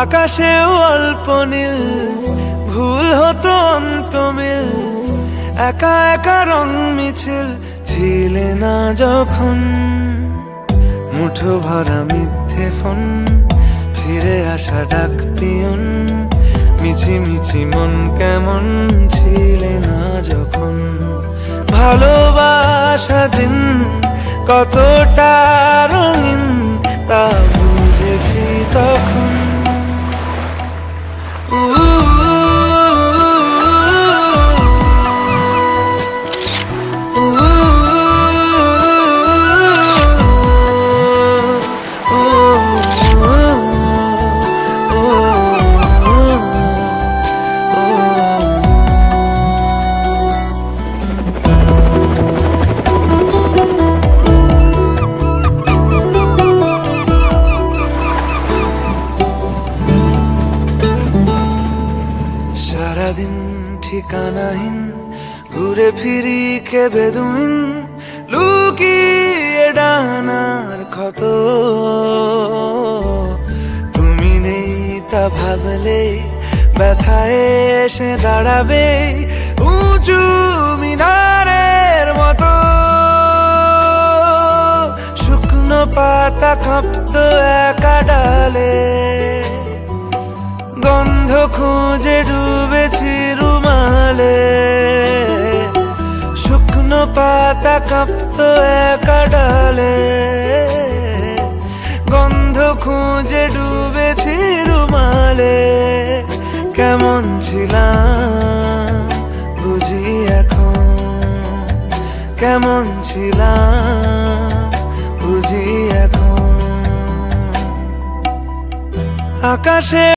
আকাশেও অল্প নীল, ভুল হতো অন্তমিল, একা একা রং মিছিল ছিলে না যখন। মুঠো ভরা মিথ্যে ফোন, ফিরে আসা ডাক পিয়ন, মিছি মিছি মন কেমন ছিলে না যখন। ভালোবাসা দিন কতটা রঙিন তা বুঝেছি তখন। সারাদিন ঠিকানাহীন ঘুরে ফিরি কে বেদুইন, লুকিয়ে ডানার ক্ষত। তুমি নেই তা ভাবলে ব্যথায় এসে দাঁড়াবে উঁচু মিনারের মতো। শুকনো পাতা কাঁপতো একা ডালে, গন্ধ খুঁজে ডুবেছি রুমালে। শুকনো পাতা কাঁপতো একা ডালে, গন্ধ খুঁজে ডুবেছি রুমালে। কেমন ছিলাম বুঝি এখন, কেমন ছিলাম বুঝি এখন। আকাশে